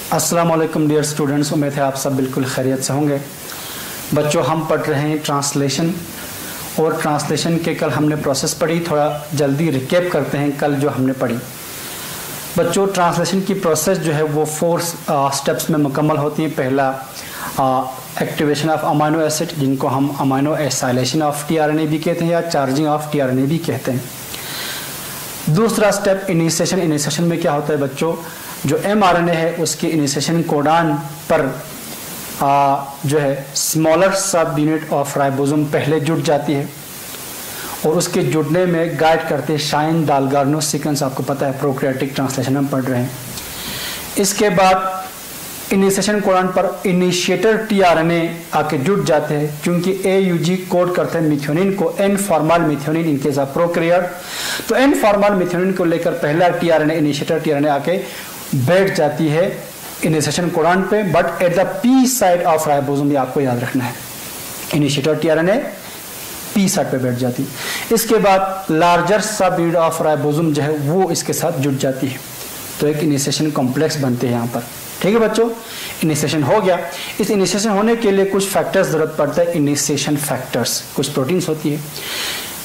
अस्सलाम वालेकुम dear students, उम्मीद है आप सब बिल्कुल खैरियत से होंगे। बच्चों, हम पढ़ रहे हैं ट्रांसलेशन, और ट्रांसलेशन के कल हमने प्रोसेस पढ़ी। थोड़ा जल्दी रिकैप करते हैं कल जो हमने पढ़ी। बच्चों, ट्रांसलेशन की प्रोसेस जो है वो 4 स्टेप्स में मुकम्मल होती है। पहला एक्टिवेशन ऑफ अमाइनो एसिड, जिनको हम अमाइनो एसाइलेशन ऑफ टीआरएनए भी कहते हैं या चार्जिंग ऑफ टीआरएनए भी कहते हैं। दूसरा स्टेप इनिशिएशन। इनिशिएशन में क्या होता है बच्चों, जो एमआरएनए है उसके इनिशिएशन कोडान पर जो है स्मॉलर सब यूनिट ऑफ राइबोसोम पहले जुड़ जाती है, और उसके जुड़ने में गाइड करते हैं शाइन दालगार्नो सीक्वेंस। आपको पता है प्रोकैरियोटिक ट्रांसलेशन हम पढ़ रहे हैं। इसके बाद इनिशिएशन कोडान पर इनिशिएटर टीआरएनए आके जुड़ जाते हैं, क्योंकि एयूजी कोड करते हैं मिथ्योनिन को, N formyl methionine in case of prokaryote. तो एन फॉर्मल मिथ्योनिन को लेकर पहला टीआरएनए इनिशिएटर टीआरएनए आके बैठ जाती है इनिशिएशन कोडान पे, but at the P side of ribosome, ये आपको याद रखना है। इनिशिएटर टीआरएनए पी साइड पे बैठ जाती है। इसके बाद लार्जर सब यूनिट ऑफ राइबोसोम जो है वो इसके साथ जुड़ जाती है, तो एक इनिशिएशन कॉम्प्लेक्स बनते हैं यहाँ पर। ठीक है बच्चों, इनिशिएशन हो गया। इस इनिशिएशन होने के लिए कुछ फैक्टर्स जरूरत पड़ता है, इनिशिएशन फैक्टर्स, कुछ प्रोटीन्स होती है।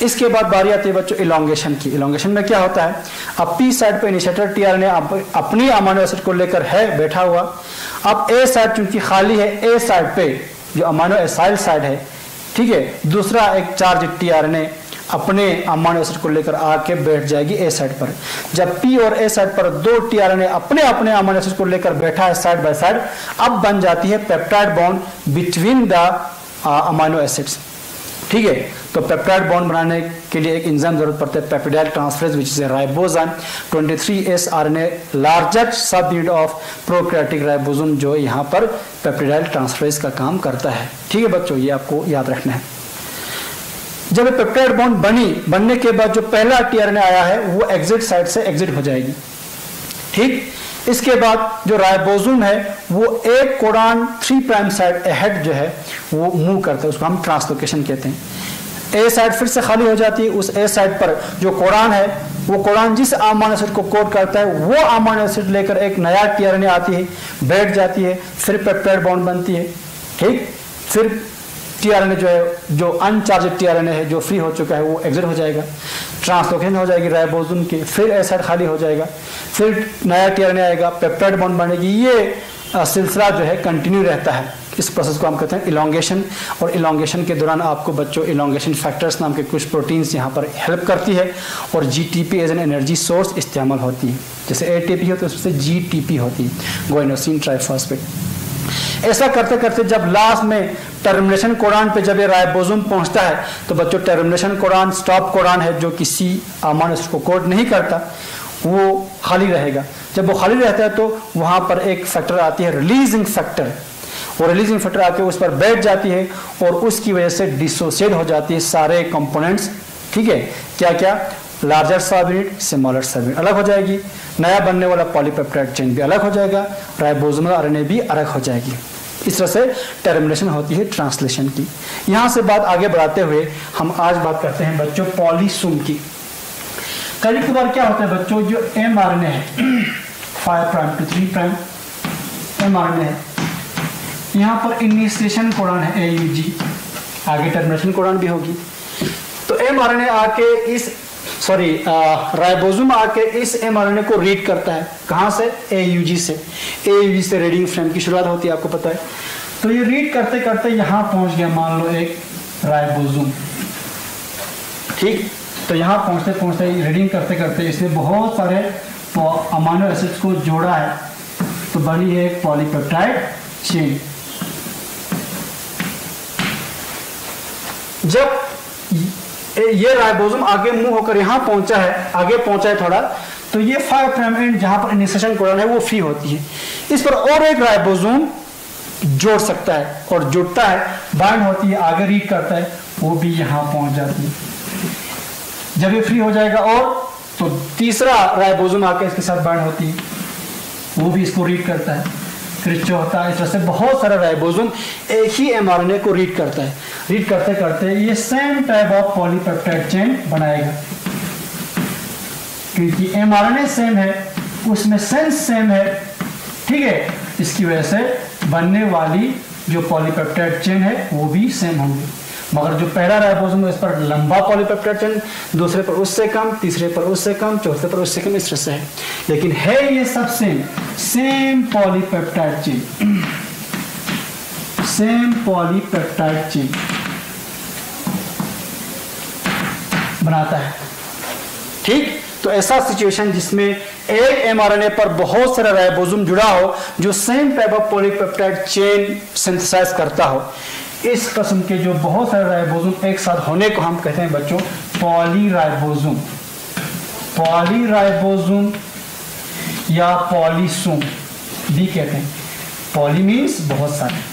इसके बाद बारी आती है बच्चों इलॉन्गेशन की। इलॉन्गेशन में क्या होता है, अब पी साइड पे इनिशिएटर टीआरएनए अपनी अमाइनो एसिड को लेकर है बैठा हुआ। अब ए साइड चूंकि खाली है, ए साइड पे जो अमाइनो एसाइल साइड है, ठीक है, दूसरा एक चार्ज टीआरएनए अपने अमाइनो एसिड को लेकर आके बैठ जाएगी ए साइड पर। जब पी और ए साइड पर दो टीआरएनए अपने अपने अमाइनो एसिड को लेकर बैठा है साइड बाय साइड, अब बन जाती है peptide bond between the amino acids. ठीक है, तो पेप्टाइड बॉन्ड बनाने के लिए एक एंजाइम जरूरत पड़ता है, peptidyl transferase, which is a ribozyme 23S RNA largest सब यूनिट ऑफ प्रोकैरियोटिक राइबोसोम, जो यहाँ पर पेप्टिडाइल ट्रांसफरेज का काम करता है। ठीक है बच्चों, ये आपको याद रखना है। जब ये पेप्टाइड बॉन्ड बनने के बाद जो पहला टीआरएनए आया है वो एग्जिट साइड से एग्जिट हो जाएगी। ठीक, इसके बाद जो राइबोसोम है वो एक कोडान 3' साइड अहेड जो है वो मूव करता है, उसको हम ट्रांसलोकेशन कहते हैं। ए साइड फिर से खाली हो जाती है, उस ए साइड पर जो कोडान है वो कोडान जिस अमाइनो एसिड को कोड करता है वो अमाइनो एसिड लेकर एक नया टीआरएनए आती है, बैठ जाती है, फिर पेप्टाइड बॉन्ड बनती है। ठीक, फिर टीआरएनए जो है, जो अनचार्ज टीआरएनए है जो फ्री हो चुका है, वो एग्जिट हो जाएगा, ट्रांसलोकेशन हो जाएगी राइबोसोम की, फिर ए साइड खाली हो जाएगा, फिर नया टीआरएनए आएगा, पेप्टाइड बॉन्ड बनेगी। ये सिलसिला जो है कंटिन्यू रहता है। इस प्रोसेस को हम कहते हैं इलॉन्गेशन। और इलॉन्गेशन के दौरान आपको बच्चों इलॉन्गेशन फैक्टर्स नाम के कुछ प्रोटीन्स यहाँ पर हेल्प करती है, और GTP as an energy source इस्तेमाल होती है। जैसे एटीपी होती है उससे जीटीपी होती है, गुआनिडोसिन ट्राइफॉस्फेट। ऐसा करते करते जब लास्ट में टर्मिनेशन कोडान पे जब ये राइबोसोम पहुंचता है, तो बच्चों टर्मिनेशन कोडान स्टॉप कोडान है जो किसी अमाइनो एसिड को कोड नहीं करता, वो खाली रहेगा। जब वो खाली रहता है तो वहां पर एक फैक्टर आती है रिलीजिंग फैक्टर, और रिलीजिंग फैक्टर आके उस पर बैठ जाती है, और उसकी वजह से डिसोसिएट हो जाती है सारे कंपोनेंट्स। ठीक है, क्या क्या, लार्जर सब यूनिट, स्मॉलर सब यूनिट अलग हो जाएगी, नया बनने वाला पॉलीपेप्टाइड चेन भी अलग हो जाएगा, राइबोसोमल आरएनए भी अलग हो जाएगी। इस तरह से टर्मिनेशन होती है ट्रांसलेशन की। यहां से बात आगे बढ़ाते हुए हम आज बात करते हैं बच्चों पॉलीसोम की। कभी कभार क्या होता है बच्चों, जो एमआरएनए है 5' to 3' एमआरएनए है, यहाँ पर इनिशिएशन कोडान है एयूजी, आगे टर्मिनेशन कोडान भी होगी। तो एमआरएनए आके इस राइबोसोम आके इस एमआरएनए को रीड करता है। कहाँ से, एयूजी से। एयूजी से रीडिंग फ्रेम की शुरुआत होती है, आपको पता है। तो ये रीड करते करते यहाँ पहुंच गया, मान लो एक राइबोसोम। ठीक, तो यहाँ पहुंचते पहुंचते रीडिंग करते करते इसने बहुत सारे अमाइनो एसिड्स को जोड़ा है, तो बनी है एक पॉलीपेप्टाइड चेन। जब ये राइबोसोम आगे मूव होकर यहाँ पहुंचा है, आगे पहुंचा है थोड़ा, तो ये 5' एंड जहां पर इनिशिएशन कोडान है वो फ्री होती है। इस पर और एक राइबोसोम जोड़ सकता है, और जुड़ता है, बाइंड होती है, आगे रीड करता है, वो भी यहाँ पहुंच जाती है। जब ये फ्री हो जाएगा और तो तीसरा राइबोसोम आके इसके साथ बाइंड होती है, वो भी इसको रीड करता है, फिर चौथा। इस तरह से बहुत सारा राइबोसोम एक ही एमआरएनए को रीड करता है। रीड करते करते ये same type of polypeptide chain बनाएगा, क्योंकि एमआरएनए सेम है, उसमें सेंस सेम है। ठीक है, इसकी वजह से बनने वाली जो पॉलीपेप्टाइड चेन है वो भी सेम होंगे, मगर जो पहला राइबोसोम है इस पर लंबा पॉलीपेप्टाइड चेन, दूसरे पर उससे कम, तीसरे पर उससे कम, चौथे पर उससे कम, इस तरह से है, लेकिन है ये सब same polypeptide chain, same polypeptide chain बनाता है। ठीक, तो ऐसा सिचुएशन जिसमें एक एमआरएनए पर बहुत सारा राइबोसोम जुड़ा हो जो same type of polypeptide chain synthesize करता हो, इस किस्म के जो बहुत सारे राइबोसोम एक साथ होने को हम कहते हैं बच्चों पॉलीराइबोसोम, पॉलीराइबोसोम या पॉलीसोम भी कहते हैं। पॉली मीन्स बहुत सारे।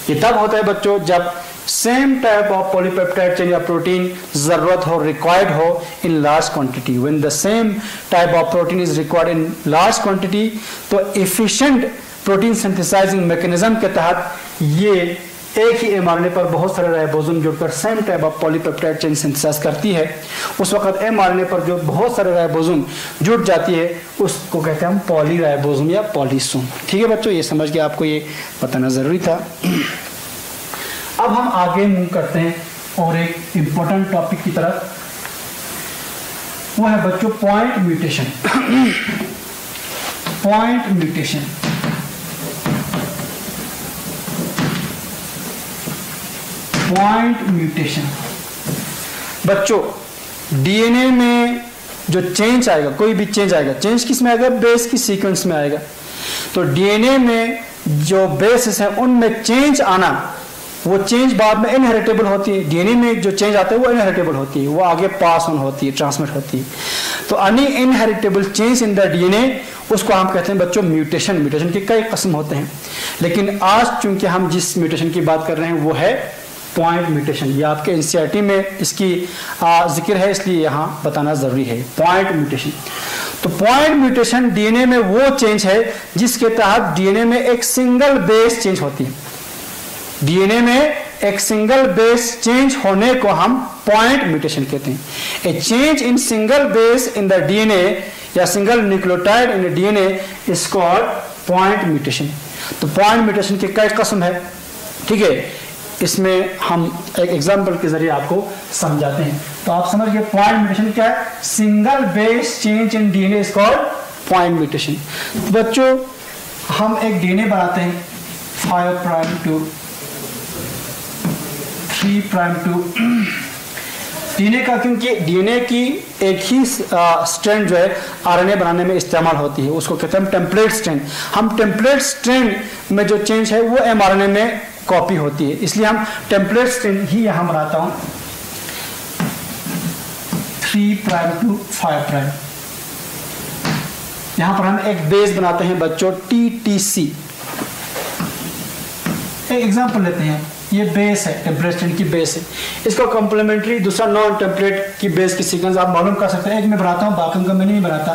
ये तब होता है बच्चों जब same type of polypeptide chain या प्रोटीन जरूरत हो, रिक्वायर्ड हो in large quantity. When the same type of protein is required in large quantity, तो एफिशिएंट प्रोटीन सिंथेसाइजिंग मैकेनिज्म के तहत ये एक ही एमआरएनए पर बहुत सारे राइबोसोम जुड़कर same type of polypeptide chain synthesize करती है। उस वक्त एमआरएनए पर जो बहुत सारे राइबोसोम जुड़ जाती है उसको कहते हैं हम पॉलीराइबोसोम या पॉलीसोम। ठीक है बच्चों, ये समझ के आपको ये बताना जरूरी था। अब हम आगे मूव करते हैं और एक इंपॉर्टेंट टॉपिक की तरफ, वो है बच्चों point mutation. Point mutation, point mutation बच्चों डीएनए में जो चेंज आएगा, कोई भी चेंज आएगा, चेंज किस में आएगा? बेस की सीक्वेंस में आएगा। तो डीएनए में जो बेसिस है उनमें चेंज आना, वो चेंज बाद में इनहेरिटेबल होती है। डीएनए में जो चेंज आता है वो इनहेरिटेबल होती है, वो आगे पास ऑन होती है, ट्रांसमिट होती है। तो any inheritable change in the DNA उसको हम कहते हैं बच्चों म्यूटेशन। म्यूटेशन के कई किस्म होते हैं, लेकिन आज चूंकि हम जिस म्यूटेशन की बात कर रहे हैं वो है पॉइंट म्यूटेशन। ये आपके एनसीईआरटी में इसकी जिक्र है, इसलिए यहाँ बताना जरूरी है। पॉइंट म्यूटेशन, तो पॉइंट म्यूटेशन डीएनए में वो चेंज है जिसके तहत डीएनए में एक सिंगल बेस चेंज होती है। डीएनए में एक सिंगल बेस चेंज होने को हम पॉइंट म्यूटेशन कहते हैं। A change in single base in the DNA या single nucleotide in DNA is called point mutation. तो पॉइंट म्यूटेशन के कई किस्म है, ठीक है, इसमें हम एक एग्जांपल के जरिए आपको समझाते हैं। तो आप समझ गए पॉइंट म्यूटेशन क्या है? Single base change in DNA is called point mutation. बच्चों हम एक डीएनए बनाते हैं 5 prime to 3 prime to DNA का, क्योंकि डीएनए की एक ही स्ट्रैंड जो है आरएनए बनाने में इस्तेमाल होती है, उसको कहते हैं टेम्पलेट स्ट्रैंड। हम टेम्पलेट स्ट्रैंड में जो चेंज है वो एमआरएनए में कॉपी होती है, इसलिए हम टेम्पलेट स्ट्रैंड ही यहां बनाता हूं 3 प्राइम टू 5 प्राइम। यहां पर हम एक बेस बनाते हैं बच्चों TTC। एक एग्जांपल लेते हैं, ये बेस है, टेम्पलेट स्ट्रैंड की बेस है, इसको कॉम्प्लीमेंट्री दूसरा नॉन टेम्पलेट की बेस की सीक्वेंस आप मालूम कर सकते हैं। एक मैं बनाता हूं, बाकी का मैं नहीं बनाता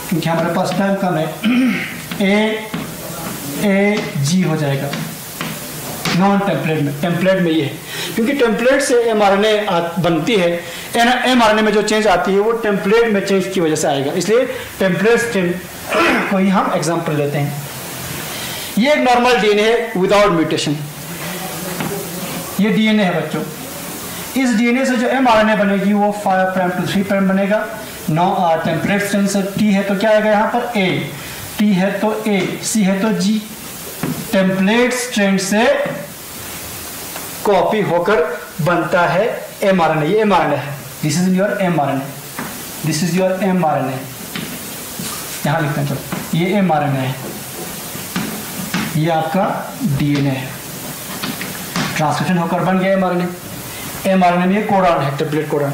क्योंकि हमारे पास टाइम कम है। AG हो जाएगा नॉन टेम्पलेट में। टेम्पलेट में ये है क्योंकि टेम्पलेट से एमआरएनए बनती है, एमआरएनए में जो चेंज आती है वो टेम्पलेट में चेंज की वजह से आएगा, इसलिए टेम्पलेट स्ट्रैंड को ही हम एग्जांपल लेते हैं। ये एक नॉर्मल डीएनए है विदाउट म्यूटेशन। ये डीएनए है बच्चों, इस डीएनए से जो एमआरएनए बनेगी वो 5 प्राइम टू 3 प्राइम बनेगा। टेम्पलेट स्ट्रैंड से T है तो क्या आएगा यहाँ पर A, T है तो A, C है तो G। टेम्पलेट स्ट्रैंड से कॉपी होकर बनता है एमआरएनए। ये एमआरएनए है, this is your mRNA, this is your mRNA. यहां लिखते हैं चलो, ये एमआरएनए है, ये आपका डीएनए है, ट्रांसक्रिप्शन होकर बन गया एमआरएनए। एमआरएनए में ये कोडॉन है, टेम्पलेट कोडॉन।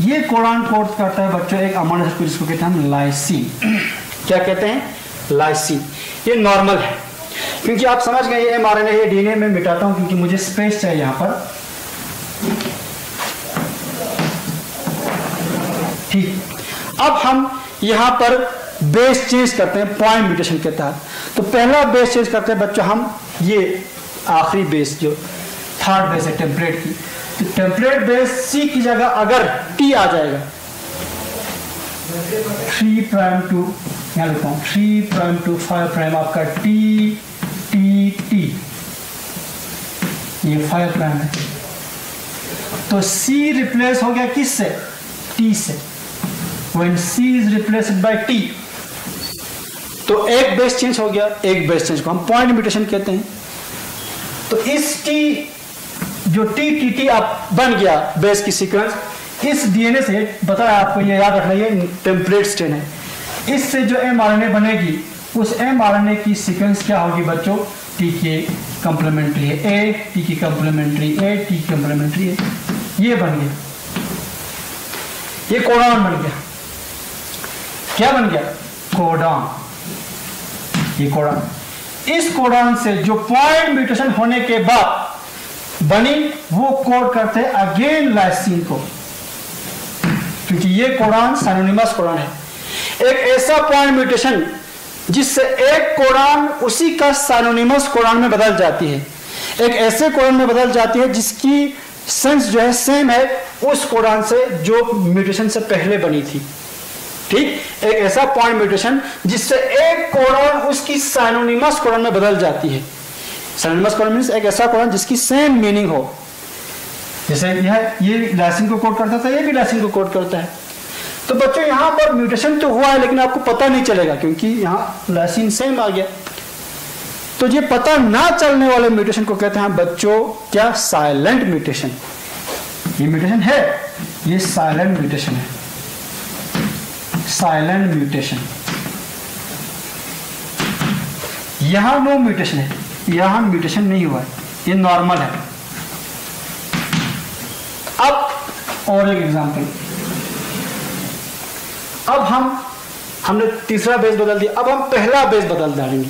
ये कोडॉन कोड करता है बच्चों एक अमीनो एसिड जिसको कहते हैं हम लाइसिन। क्या कहते हैं? लाइसिन। ये नॉर्मल है क्योंकि आप समझ गए ये एमआरएनए है, डीएनए में मिटाता हूं क्योंकि मुझे स्पेस चाहिए यहां पर। ठीक, अब हम यहां पर बेस चेंज करते हैं पॉइंट म्यूटेशन के तहत। तो पहला बेस चेंज करते हैं बच्चों हम, ये आखिरी बेस जो थर्ड बेस है टेम्पलेट की, तो टेम्पलेट बेस C की जगह अगर T आ जाएगा 3 प्राइम टू यहाँ लिखता हूँ 3 प्राइम टू 5 प्राइम आपका टी टी टी, ये 5 प्राइम है। तो C रिप्लेस हो गया किससे? T से। When C is replaced by T, तो एक बेस चेंज हो गया, एक बेस चेंज को हम पॉइंट म्यूटेशन कहते हैं। तो इस T जो TTT आप बन गया बेस की सीक्वेंस, इस डीएनए से बताया आपको, ये याद रखना, ये टेम्पलेट स्ट्रेन है। इससे जो mRNA बनेगी, उस mRNA की सीक्वेंस क्या होगी बच्चों? T के कॉम्प्लीमेंट्री है A, T की कॉम्प्लीमेंट्री A, T की कॉम्प्लीमेंट्री A, ये बन गया, ये कोडॉन बन गया। क्या बन गया? कोडॉन, ये कोडॉन। इस कोडॉन से जो पॉइंट म्यूटेशन होने के बाद बनी, वो कोड करते हैं अगेन लाइसिन को, क्योंकि ये कोडॉन सिनोनिमस कोडॉन है। एक ऐसा पॉइंट म्यूटेशन जिससे एक कोडॉन उसी का सिनोनिमस कोडॉन में बदल जाती है, एक ऐसे कोडॉन में बदल जाती है जिसकी सेंस जो है सेम है उस कोडॉन से जो म्यूटेशन से पहले बनी थी। ठीक, एक ऐसा पॉइंट म्यूटेशन जिससे एक कोडॉन उसकी सिनोनिमस कोडॉन में बदल जाती है। सिनोनिमस कोडॉन मींस एक ऐसा कोडॉन जिसकी सेम मीनिंग हो। जैसे ये लाइसिन को कोड करता था, ये भी लाइसिन को कोड करता है। तो बच्चों यहाँ पर म्यूटेशन तो हुआ है लेकिन आपको पता नहीं चलेगा क्योंकि यहाँ लाइसिन सेम आ गया। तो ये पता ना चलने वाले म्यूटेशन को कहते हैं बच्चों क्या? Silent mutation. ये म्यूटेशन है, ये साइलेंट म्यूटेशन है, साइलेंट म्यूटेशन। यहां नो म्यूटेशन है, यहां म्यूटेशन नहीं हुआ है, ये नॉर्मल है। अब और एक एग्जांपल, अब हमने तीसरा बेस बदल दिया, अब हम पहला बेस बदल डालेंगे।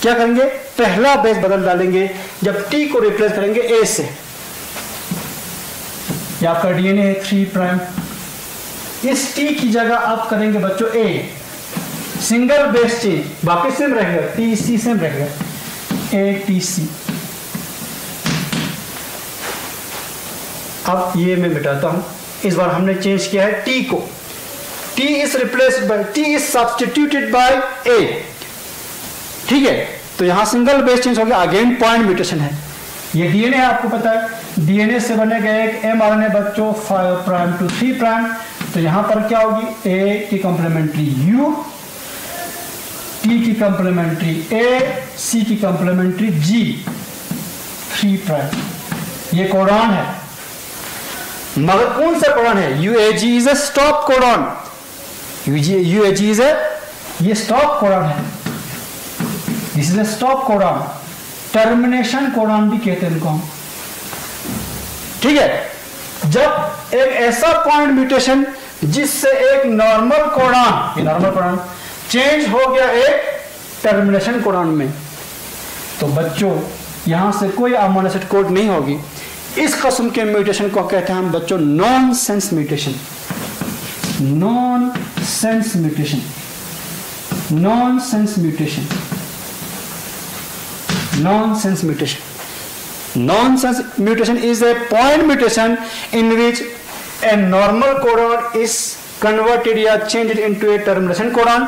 क्या करेंगे? पहला बेस बदल डालेंगे जब T को रिप्लेस करेंगे A से। ये आपका डीएनए है 3 प्राइम, इस T की जगह आप करेंगे बच्चों A, सिंगल बेस चेंज, बाकी सेम रहेगा, TC सेम रहेगा, ATC। अब ये मैं मिटाता हूं, इस बार हमने चेंज किया है T को, T is replaced by, T is substituted by A। ठीक है, तो यहां सिंगल बेस चेंज हो गया, अगेन पॉइंट म्यूटेशन है। ये डीएनए है, आपको पता है डीएनए से बनेगा एक mRNA बच्चों 5 प्राइम टू 3 प्राइम। तो यहां पर क्या होगी? A की कॉम्प्लीमेंट्री U, T की कॉम्प्लीमेंट्री A, C की कॉम्प्लीमेंट्री G, 3 प्राइम। ये कोडॉन है, मगर कौन सा कोडॉन है? UAG is a stop codon. UAG is a, ये स्टॉप कोडॉन है, this is a stop codon, termination codon भी कहते हैं इनको हम। ठीक है, जब एक ऐसा पॉइंट म्यूटेशन जिससे एक नॉर्मल कोडॉन, ये नॉर्मल कोडॉन चेंज हो गया एक टर्मिनेशन कोडॉन में, तो बच्चों यहां से कोई अमीनो एसिड कोड नहीं होगी। इस किस्म के म्यूटेशन को कहते हैं हम बच्चों non sense mutation. Non sense mutation, non sense mutation, nonsense mutation. Nonsense mutation is a point mutation in which a normal codon is converted या changed into a termination codon,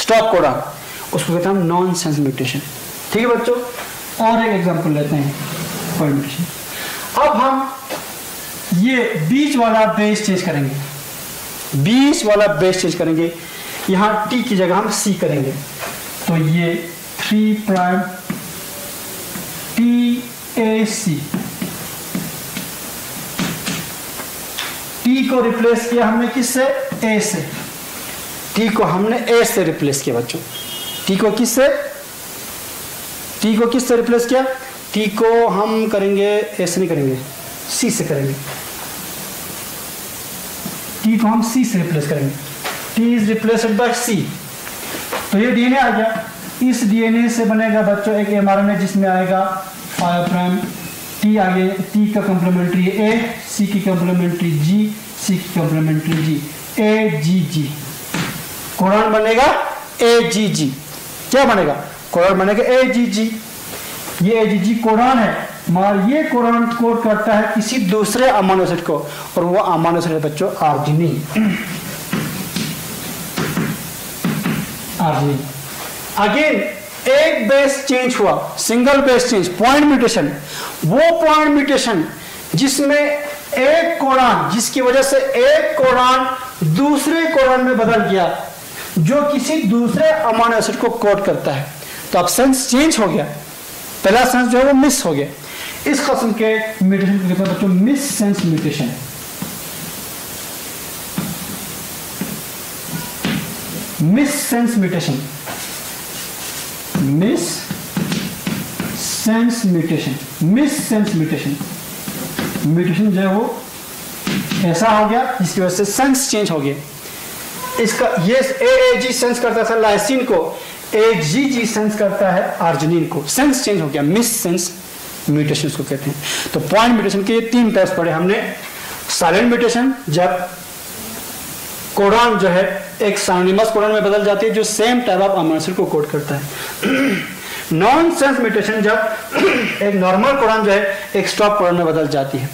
stop codon, उसको कहते हैं हम nonsense mutation। ठीक है बच्चों, और एक एग्जांपल लेते हैं point mutation। अब हम ये बीच वाला बेस चेंज करेंगे, बीच वाला बेस चेंज करेंगे, यहां T की जगह हम C करेंगे। तो ये 3 प्राइम TAC, T को रिप्लेस किया हमने किससे? A से। T को हमने A से रिप्लेस किया बच्चों। T को किससे? T को किससे रिप्लेस किया? T को हम करेंगे A से नहीं करेंगे, C से करेंगे। T को हम C से रिप्लेस करेंगे, T is replaced bye C। तो ये डीएनए आ गया, इस डीएनए से बनेगा बच्चों एक mRNA जिसमें आएगा 5 प्राइम, T आगे, T का कॉम्प्लीमेंट्री A, C की कॉम्प्लीमेंट्री G, C की कॉम्प्लीमेंट्री G, AGG। कोडॉन बनेगा AGG। क्या बनेगा? कोडॉन बनेगा AGG। ये AGG कोडॉन है, मगर ये कोडॉन कोड करता है किसी दूसरे अमीनो एसिड को, और वो अमीनो एसिड है बच्चों आर्जिनिन। आर्जिनिन। अगेन एक बेस चेंज हुआ, single base change, point mutation, वो पॉइंट म्यूटेशन जिसमें एक कोडान, जिसकी वजह से एक कोडान दूसरे कोडान में बदल गया जो किसी दूसरे अमीनो एसिड को कोड करता है, तो अब सेंस चेंज हो गया, पहला सेंस जो है वो मिस हो गया। इस किस्म के म्यूटेशन को कहते हैं बच्चों miss sense mutation. Miss sense mutation, miss sense mutation, miss sense mutation, mutation जो है वो ऐसा हो गया जिसकी वजह से सेंस चेंज हो गया। इसका ये AAG सेंस करता था लाइसिन को, AGG सेंस करता है आर्जिनिन को, सेंस चेंज हो गया, मिस सेंस म्यूटेशन को कहते हैं। तो पॉइंट म्यूटेशन के ये 3 टाइप्स पढ़े हमने। साइलेंट म्यूटेशन, जब कोडान जो है एक साइनोनिमस कोडान में बदल जाती है जो same type of amino acid को कोड करता है। नॉन सेंस म्यूटेशन, जब एक नॉर्मल कोडान जो है एक स्टॉप कोडान में बदल जाती है।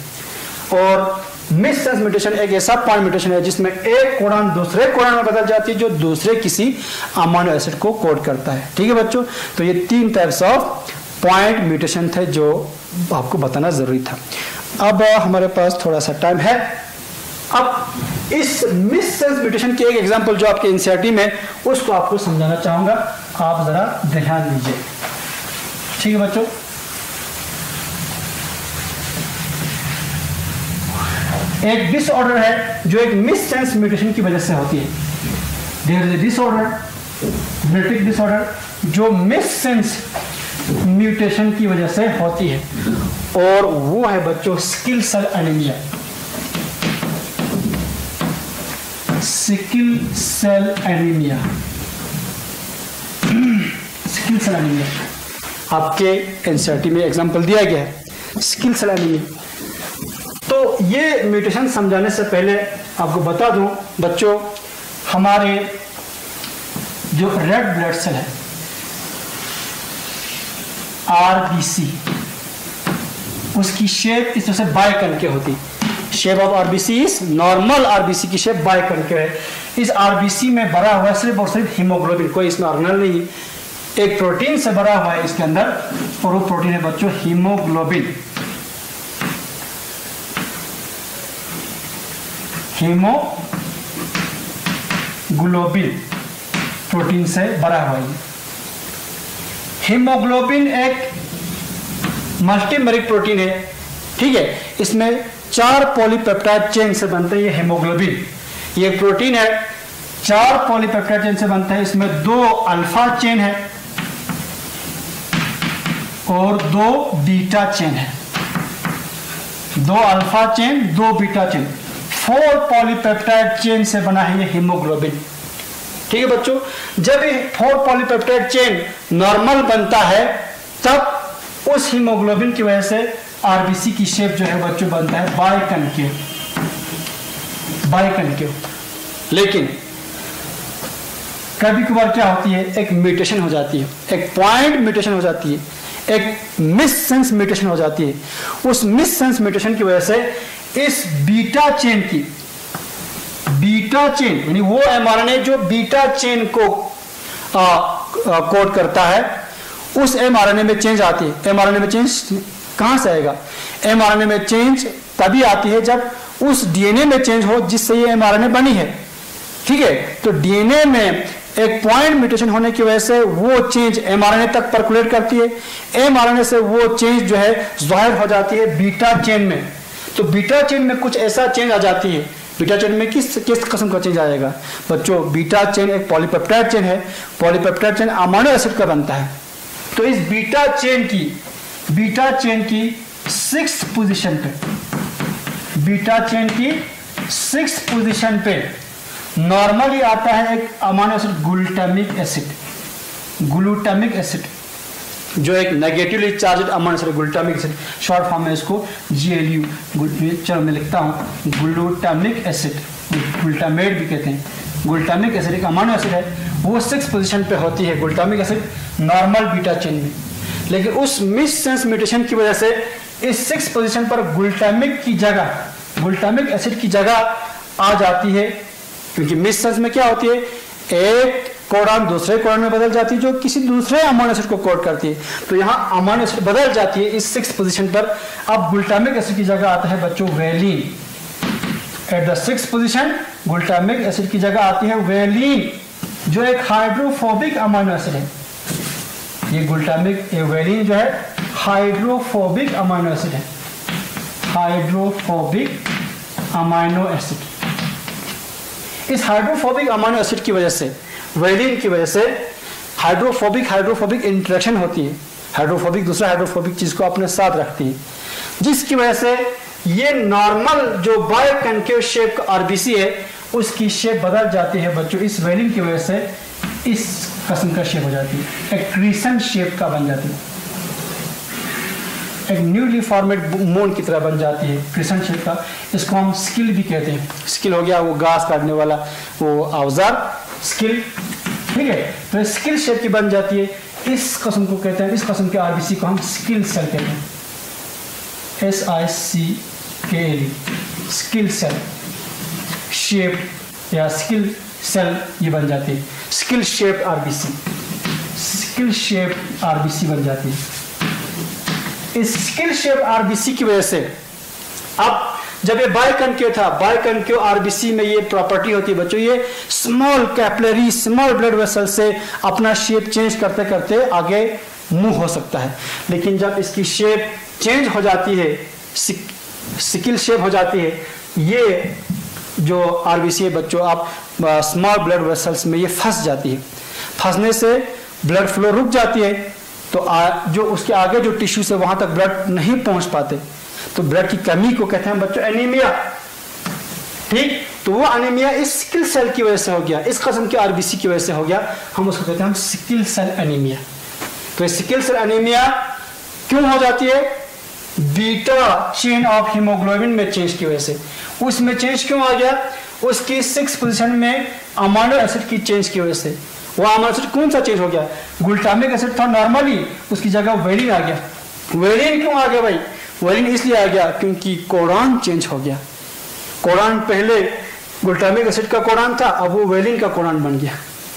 और मिस सेंस म्यूटेशन एक ऐसा पॉइंट म्यूटेशन है जिसमें एक कोडान दूसरे कोडान में बदल जाती है जो दूसरे किसी अमीनो एसिड को कोड करता है। ठीक है बच्चों, तो ये 3 टाइप्स ऑफ पॉइंट म्यूटेशन थे जो आपको बताना जरूरी था। अब हमारे पास थोड़ा सा टाइम है, अब इस मिस सेंस म्यूटेशन की एक एग्जांपल जो आपके एनसीईआरटी में, उसको आपको समझाना चाहूंगा, आप जरा ध्यान दीजिए। ठीक है बच्चों, एक डिसऑर्डर है जो एक मिस सेंस म्यूटेशन की वजह से होती है। There is a disorder, genetic disorder जो मिस सेंस म्यूटेशन की वजह से होती है, और वो है बच्चों sickle cell anaemia. Sickle cell anaemia, sickle cell anaemia आपके एनसीईआरटी में एग्जांपल दिया गया है, सिकल सेल एनीमिया। तो ये म्यूटेशन समझाने से पहले आपको बता दूं बच्चों, हमारे जो रेड ब्लड सेल है आरबीसी, उसकी शेप इस तरह से बाइकनकेव होती। Shape of RBC is normal, RBC की शेप बाइकनकेव है। इस आरबीसी में भरा हुआ है सिर्फ और सिर्फ हीमोग्लोबिन, कोई इसमें ऑर्गेनल नहीं, एक प्रोटीन से भरा हुआ है इसके अंदर, और वो प्रोटीन है बच्चों हीमोग्लोबिन। हीमोग्लोबिन प्रोटीन से भरा हुआ है। हीमोग्लोबिन एक मल्टीमेरिक प्रोटीन है, ठीक है। इसमें 4 पॉलीपेप्टाइड चेन से बनते हैं ये हीमोग्लोबिन। ये प्रोटीन है, 4 पॉलीपेप्टाइड चेन से बनता है। इसमें 2 अल्फा चेन है और 2 बीटा चेन है। 2 alpha chain, 2 beta chain, 4 polypeptide chain से बना है ये हीमोग्लोबिन। ठीक है बच्चों, जब ये 4 पॉलीपेप्टाइड चेन नॉर्मल बनता है तब उस हीमोग्लोबिन की वजह से आरबीसी की शेप जो है बच्चों बनता है बाइकनकेव, बाइकनकेव। लेकिन कभी कभार क्या होती है, एक म्यूटेशन हो जाती है, एक पॉइंट म्यूटेशन हो जाती है, एक मिस सेंस म्यूटेशन हो जाती है। उस मिस सेंस म्यूटेशन की वजह से इस बीटा चेन की, बीटा चेन यानी वो एमआरएनए जो बीटा चेन को कोड करता है, उस एमआरएनए में चेंज आती है। एमआरएनए में चेंज कहां से आएगा? एमआरएनए में चेंज तभी आती है जब उस डीएनए में चेंज हो जिससे ये एमआरएनए बनी है। ठीक है, तो डीएनए में एक पॉइंट म्यूटेशन होने की वजह से वो चेंज एमआरएनए तक परकुलेट करती है। एमआरएनए से वो चेंज जो है जाहिर हो जाती है बीटा चेन में। तो बीटा चेन में कुछ ऐसा चेंज आ जाती है। बीटा चेन में किस किस्म का चेंज आएगा बच्चों? बीटा चेन एक पॉलीपेप्टाइड चेन है, पॉलीपेप्टाइड चेन अमीनो एसिड का बनता है। तो इस बीटा चेन की 6th पोजीशन पे, बीटा चेन की 6th पोजीशन पे नॉर्मली आता है एक amino acid glutamic acid. Glutamic acid जो एक negatively charge amino acid, glutamic acid short form में इसको GLU, चलो मैं लिखता हूँ ग्लूटामिक एसिड, ग्लूटामेट भी कहते हैं। ग्लूटामिक एसिड एक अमीनो एसिड है, वो 6th पोजीशन पे होती है glutamic acid normal beta chain में। लेकिन उस मिस सेंस म्यूटेशन की वजह से इस 6th पोजीशन पर ग्लूटामिक की जगह, ग्लूटामिक एसिड की जगह आ जाती है। क्योंकि मिस सेंस में क्या होती है, एक कोडान दूसरे कोडान में बदल जाती है जो किसी दूसरे अमाइनो एसिड को कोड करती है। तो यहाँ अमाइनो एसिड बदल जाती है इस 6th पोजीशन पर। अब ग्लूटामिक एसिड की जगह आता है बच्चों valine. At the 6th position glutamic acid की जगह आती है वेलिन, जो एक हाइड्रोफोबिक अमाइनो एसिड है। ये ग्लूटामिक वेलिन जो है हाइड्रोफोबिक अमाइनो एसिड है, हाइड्रोफोबिक अमाइनो एसिड। इस हाइड्रोफोबिक अमाइनो एसिड की वजह से, वेलिन की वजह से हाइड्रोफोबिक इंटरेक्शन होती है। हाइड्रोफोबिक दूसरा हाइड्रोफोबिक चीज को अपने साथ रखती है, जिसकी वजह से ये नॉर्मल जो बायोकॉन्केव शेप का आरबीसी है उसकी शेप बदल जाती है बच्चों। इस वेलिन की वजह से इस किस्म का शेप हो जाती है, एक क्रीसेंट शेप का बन जाती है, एक न्यूली फॉर्मेड मून की तरह बन जाती है, क्रिसेंट शेप का। इसको हम स्किल भी कहते हैं। स्किल हो गया वो घास काटने वाला वो औजार, स्किल, ठीक है। तो स्किल शेप की बन जाती है, इस किस्म को कहते हैं, इस किस्म के आरबीसी को हम स्किल सेल कहते हैं, SICKLE, स्किल सेल शेप या स्किल सेल ये बन जाती है। Skill shape RBC, skill shape RBC बन जाती है। इस स्किल शेप आरबीसी की वजह से अब जब ये बायोकॉन्केव था, बायोकॉन्केव आरबीसी में ये प्रॉपर्टी होती है बच्चों, ये small capillary, small blood vessel से अपना शेप चेंज करते करते आगे मूव हो सकता है। लेकिन जब इसकी शेप चेंज हो जाती है, सिकिल शेप हो जाती है, ये जो आरबीसी है बच्चों आप स्मॉल ब्लड वेसल्स में ये फंस जाती है। फंसने से ब्लड फ्लो रुक जाती है, तो जो उसके आगे जो टिश्यूज है वहां तक ब्लड नहीं पहुंच पाते, तो ब्लड की कमी को कहते हैं बच्चों एनीमिया, ठीक। तो वो एनीमिया इस सिकल सेल की वजह से हो गया, इस किस्म के आरबीसी की वजह से हो गया, हम उसको कहते हैं सिकल सेल एनीमिया। तो सिकल सेल एनीमिया क्यों हो जाती है? बीटा चेन ऑफ हीमोग्लोबिन में चेंज की वजह से। उसमें चेंज क्यों आ गया? उसकी 6th पोजीशन में अमाइनो एसिड की चेंज की वजह से। वो अमाइनो एसिड कौन सा चेंज हो गया? ग्लूटामिक एसिड था नॉर्मली, उसकी जगह वेलिन आ गया। वेलिन क्यों आ गया भाई? वेलिन इसलिए आ गया क्योंकि कोडान चेंज हो गया। कोडान पहले ग्लूटामिक एसिड का कोडान था, अब वो वेलिन का कोडान बन गया,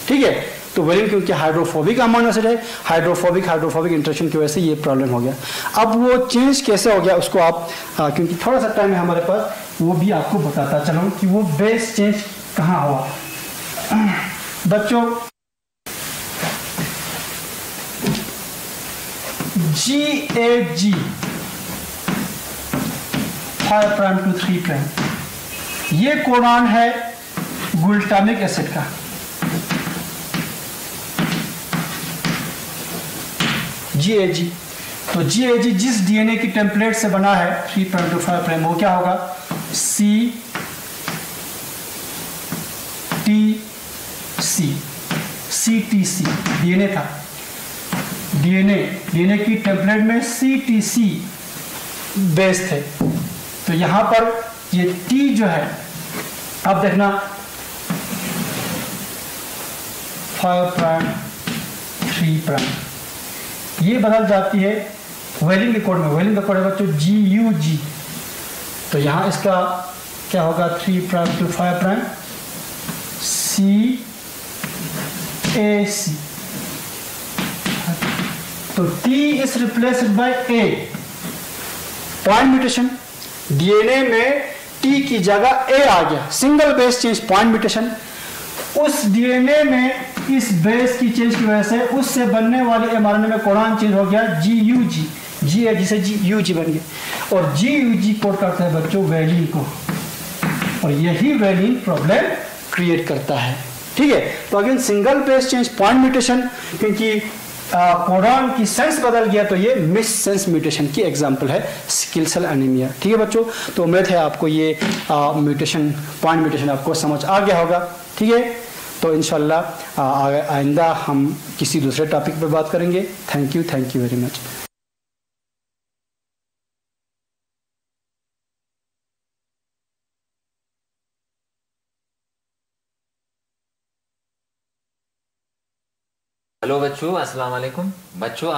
ठीक है। तो वेलिन क्योंकि हाइड्रोफोबिक अमाइनो एसिड है, हाइड्रोफोबिक इंटरेक्शन की वजह से ये प्रॉब्लम हो गया। अब वो चेंज कैसे हो गया उसको आप क्योंकि थोड़ा सा टाइम है हमारे पास, वो भी आपको बताता चलो कि वो बेस चेंज कहाँ हुआ। बच्चों GAG 5' to 3', ये कोडान है ग्लूटामिक एसिड का। GAG, तो GAG जिस डीएनए की टेम्पलेट से बना है 3' to 5', वो क्या होगा? CTC डीएनए था। डीएनए की टेम्पलेट में CTC बेस थे। तो यहां पर ये T जो है, अब देखना 5', 3', ये बदल जाती है वेलिन के कोड में। वेलिन का कोड है बच्चों GUG, तो यहां इसका क्या होगा? 3' to 5', CAC, तो T is replaced bye A। Point mutation, DNA में T की जगह A आ गया, single base change, point mutation. उस डीएनए में इस बेस की चेंज की वजह से उससे बनने वाले एमआरएनए में कोडान चेंज हो गया GUG, GAG से GUG बन गया, और GUG कोड करता है बच्चों वेलिन को, और यही वेलिन प्रॉब्लम क्रिएट करता है, ठीक है। तो again single base change, point mutation, क्योंकि कोडान की सेंस बदल गया, तो ये मिस सेंस म्यूटेशन की एग्जांपल है सिकल सेल एनीमिया, ठीक है बच्चों। तो उम्मीद है आपको ये म्यूटेशन, पॉइंट म्यूटेशन आपको समझ आ गया होगा, ठीक है। तो इंशाल्लाह आइंदा हम किसी दूसरे टॉपिक पर बात करेंगे। Thank you very much. Hello बच्चों, अस्सलाम वालेकुम बच्चों।